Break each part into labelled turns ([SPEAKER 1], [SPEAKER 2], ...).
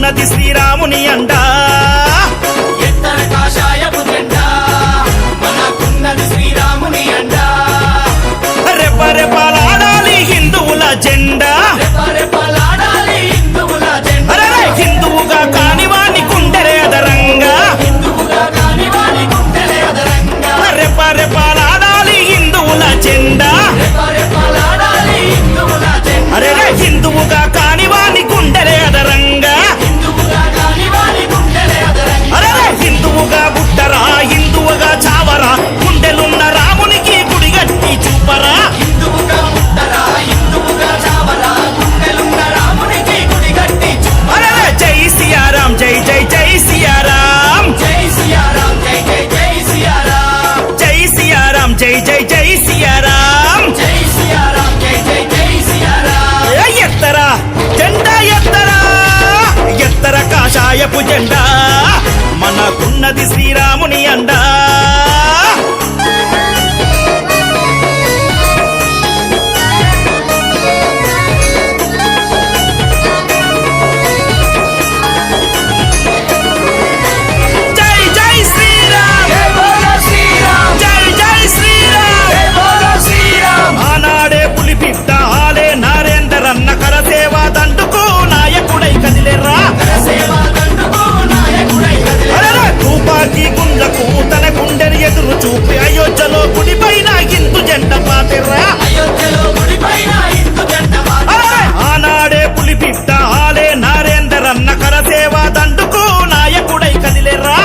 [SPEAKER 1] మనకున్నది శ్రీరాముని అండా
[SPEAKER 2] ఎత్తర కాషాయపు జెండా మనకున్నది శ్రీరాముని అండా
[SPEAKER 1] రెపరెపలాడాలి హిందువుల జెండా
[SPEAKER 2] రెపరెపలాడాలి హిందువుల జెండా
[SPEAKER 1] అరే హిందువుగా కానివాని గుండెలే అదరంగా
[SPEAKER 2] హిందువుగా కానివాని గుండెలే అదరంగా
[SPEAKER 1] రెపరెపలాడాలి హిందువుల జెండా
[SPEAKER 2] రెపరెపలాడాలి హిందువుల జెండా
[SPEAKER 1] అరే హిందువుగా కానివాని గుండెలే అదరంగా
[SPEAKER 2] హిందువుగా కానివాని గుండెలే అదరంగా
[SPEAKER 1] అరే హిందువుగా పుట్టరా హిందువుగా చావరా గుండెలున్న రామునికి గుడిగట్టి చూపరా
[SPEAKER 2] హిందువుగా పుట్టరా హిందువుగా చావరా గుండెలున్న రామునికి గుడి కట్టి
[SPEAKER 1] అరే జై సియారాం జై జై జై సియారాం
[SPEAKER 2] జై సియారాం జై జై జై సియారాం
[SPEAKER 1] జై సియారాం జై జై జై సియారాం
[SPEAKER 2] జై సియారాం జై జై జై సియారాం
[SPEAKER 1] ఎత్తరా జెండా ఎత్తరా ఎత్తర కాషాయపు జెండా మనకున్నది శ్రీరాముని అండా జై జై శ్రీరామ్
[SPEAKER 2] జై బోలో శ్రీరామ్
[SPEAKER 1] జై జై శ్రీరామ్
[SPEAKER 2] జై బోలో శ్రీరామ్
[SPEAKER 1] ఆనాడే పులిపిట్ట ఆలే నారేందరన్న కరసేవా దండుకు నాయకుడై కదిలేరా
[SPEAKER 2] సేవా దండుకు నాయకుడై కదిలే
[SPEAKER 1] అరే తుపాకీ గుండ్లకు తన గుండెని ఎదురు చూపి అయోధ్యలో గుడిపైన హిందూ జెండ పాతిర్రా
[SPEAKER 2] అయోధ్యలో గుడిపైన హిందూ జెండా
[SPEAKER 1] అరే ఆనాడే పులిపిట్ట ఆలే నారేందరన్న కరసేవా దండుకు నాయకుడై కదిలేరా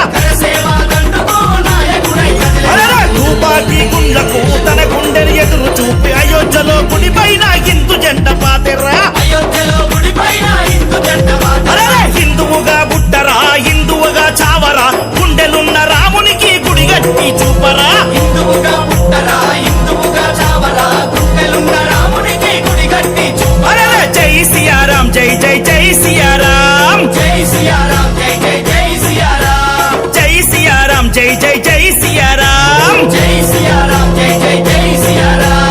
[SPEAKER 2] సేవా దండుకు నాయకుడై కదిలే
[SPEAKER 1] అరే తుపాకీ గుండ్లకు తన గుండెని ఎదురు చూపి అయోధ్యలో గుడిపైన హిందూ జెండ పాతిర్రా
[SPEAKER 2] అయోధ్యలో గుడిపైన హిందూ జెండా
[SPEAKER 1] అరే హిందువుగా పుట్టరా హిందువుగా చావరా గుండెలున్న రామునికి గుడిగట్టి చూపరా
[SPEAKER 2] హిందువుగా పుట్టరా హిందువుగా చావరా గుండెలున్న రామునికి గుడి కట్టి
[SPEAKER 1] అరే జై సియారాం జై జై జై సియారాం
[SPEAKER 2] జై సియారాం జై జై జై సియారాం
[SPEAKER 1] జై సియారాం జై జై జై సియారాం
[SPEAKER 2] జై సియారాం జై జై జై సియారాం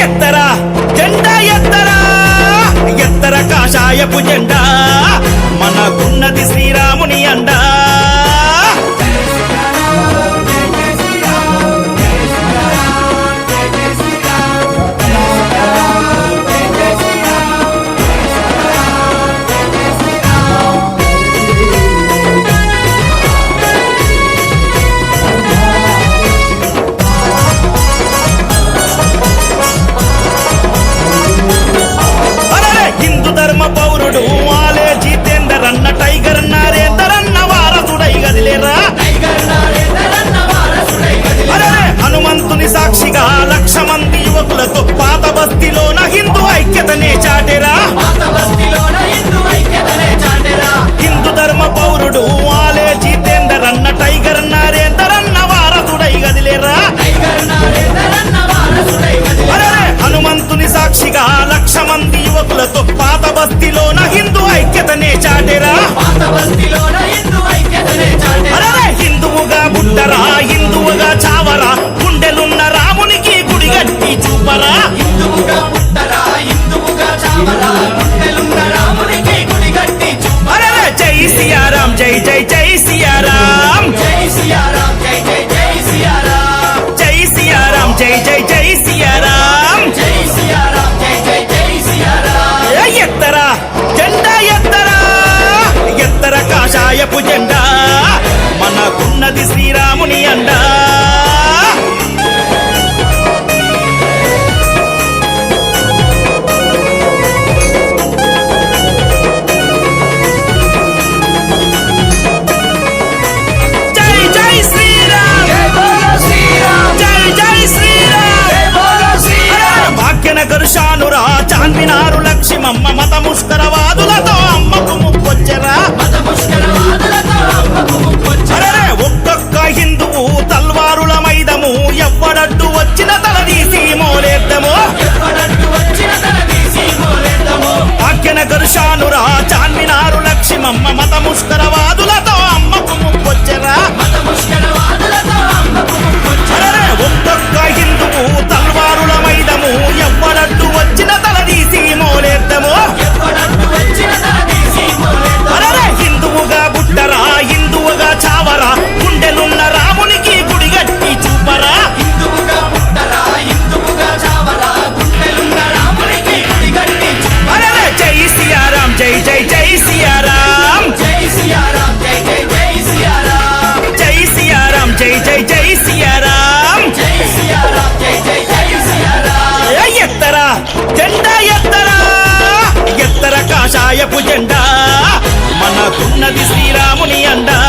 [SPEAKER 1] ఎత్తరా జెండా ఎత్తరా ఎత్తర కాషాయపు జెండా మనకున్నది శ్రీరాముని అండా అరే హిందూ ధర్మ పౌరుడు ఆలే జితేందర్ అన్న టైగర్ నరేందర్ అన్న వారసుడై గదిలేరా
[SPEAKER 2] టైగర్ నరేంద్రన్న వారసుడై కదిలే
[SPEAKER 1] అరే హనుమంతుని సాక్షిగా 1,00,000 మంది యువకులతో పాత బస్తీలోన హిందూ ఐక్యతనే చాటెరా
[SPEAKER 2] పాత బస్తీలోన హిందూ ఐక్యతనే చాటెరా
[SPEAKER 1] హిందూ ధర్మ పౌరుడు ఆలే జితేందర్ అన్న టైగర్ నరేందర్ అన్న వారసుడై గదిలేరా
[SPEAKER 2] టైగర్ నరేంద్రన్న వారసుడై కదిలే
[SPEAKER 1] అరే హనుమంతుని సాక్షిగా 1,00,000 మంది యువకులతో పాత బస్తీలోన హిందూ ఐక్యతనే చాటెరా
[SPEAKER 2] పాత బస్తీలోన హిందూ ఐక్యతనే చాటెరా
[SPEAKER 1] అరే హిందువుగా పుట్టరా హిందువుగా చావరా గుండెలున్న రామునికి గుడిగట్టి చూపరా
[SPEAKER 2] హిందువుగా పుట్టరా హిందువుగా చావరా గుండెలున్న రామునికి గుడి కట్టి
[SPEAKER 1] అరే జై సియారాం జై జై జై సియారాం
[SPEAKER 2] జై సియారాం జై జై జై సియారాం
[SPEAKER 1] జై సియారాం జై జై జై సియారాం
[SPEAKER 2] జై సియారాం జై జై జై సియారాం
[SPEAKER 1] ఎత్తరా జెండా ఎత్తరా ఎత్తర కాషాయపు జెండా మనకున్నది శ్రీరాముని అండా జై జై శ్రీరామ్
[SPEAKER 2] జై బోలో శ్రీరామ్
[SPEAKER 1] జై జై శ్రీరామ్
[SPEAKER 2] జై బోలో శ్రీరామ్
[SPEAKER 1] భాగ్యనగర్ షానురా చాన్మినారు లక్ష్మమ్మ మత ముష్కరవాదులతో అమ్మకు ముప్పొచ్చరా
[SPEAKER 2] మత ముష్కరవాదులతో అమ్మకు ముప్పొచ్చరా
[SPEAKER 1] అరే ఒక్కొక్క హిందువు తల కాషాయపు జెండా మనకున్నది శ్రీరాముని అండా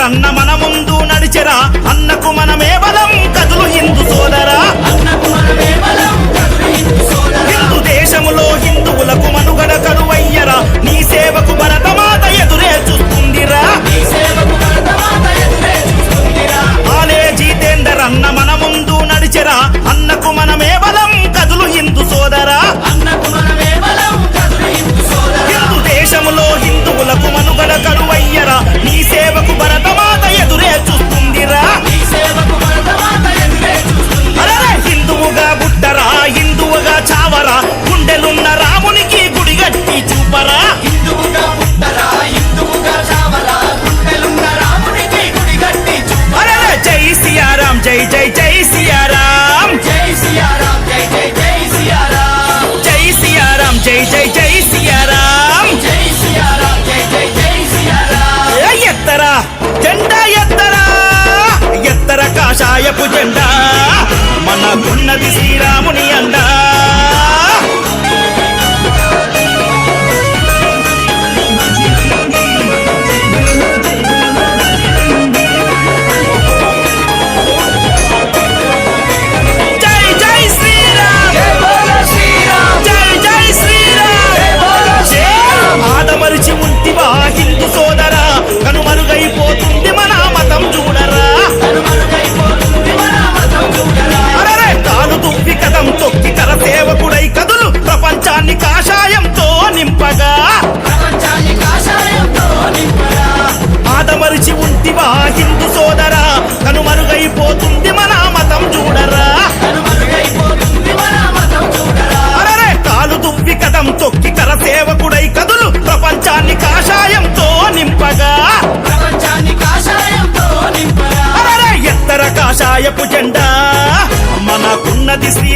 [SPEAKER 1] అన్న మన ముందు నడిచెరా అన్నకు మనమే బలం కదులు హిందూ సోదరా హిందూ దేశములో హిందువులకు మనుగడ కరువయ్యరా నీ సేవకు భరతమాత ఎదురే చూస్తుందిరా ఆలే జితేందర్ అన్న మన ముందు నడిచెరా అన్నకు మనమే బలం కదులు హిందూ సోదరా హిందూ దేశములో హిందువులకు మనుగడ కరువయ్యరా నీ సేవకు భరతమాత ఎదురే చూస్తుందిరా హిందువుగా బుట్టరా హిందువుగా చావరా గుండెలున్న రామునికి గుడిగట్టి చూపరా జై సియారాం జై జై జై సియారాం
[SPEAKER 2] జై సియారాం జై జై జై సియారాం
[SPEAKER 1] జై సియారాం జై జై జై సియారాం
[SPEAKER 2] జై సియారాం జై జై జై సియారాం
[SPEAKER 1] ఎత్తరా జెండా ఎత్తరా ఎత్తర కాషాయపు జెండా మనకున్నది శ్రీరాముని అండా జై జై శ్రీరామ్
[SPEAKER 2] జై బోలో శ్రీరామ్
[SPEAKER 1] జై జై శ్రీరామ్
[SPEAKER 2] జై బోలో శ్రీరామ్
[SPEAKER 1] ఆదమరిచి ఉంటివా హిందూ సోదరా కనుమరుగైపోతుంది మన మతం చూడరా
[SPEAKER 2] కనుమరుగైపోతుంది మన మతం చూడరా
[SPEAKER 1] అరరే తాను దువ్వి కదం తొక్కి కర సేవకుడై కదులు ప్రపంచాన్ని కాషాయంతో నింపగా
[SPEAKER 2] ప్రపంచాన్ని కాషాయంతో నింపరా
[SPEAKER 1] ఆదమరిచి ఉంటివా హిందూ సోదరా కనుమరుగైపోతుంది మన మతం చూడరా
[SPEAKER 2] కనుమరుగైపోతుంది మన మతం చూడరా
[SPEAKER 1] అరరే తాను దువ్వి కదం తొక్కి కర సేవకుడై కదులు ప్రపంచాన్ని కాషాయంతో నింపగా
[SPEAKER 2] ప్రపంచాన్ని కాషాయంతో నింపరా
[SPEAKER 1] అరరే ఎత్తర కాషాయపు జెండా మనకున్నది శ్రీ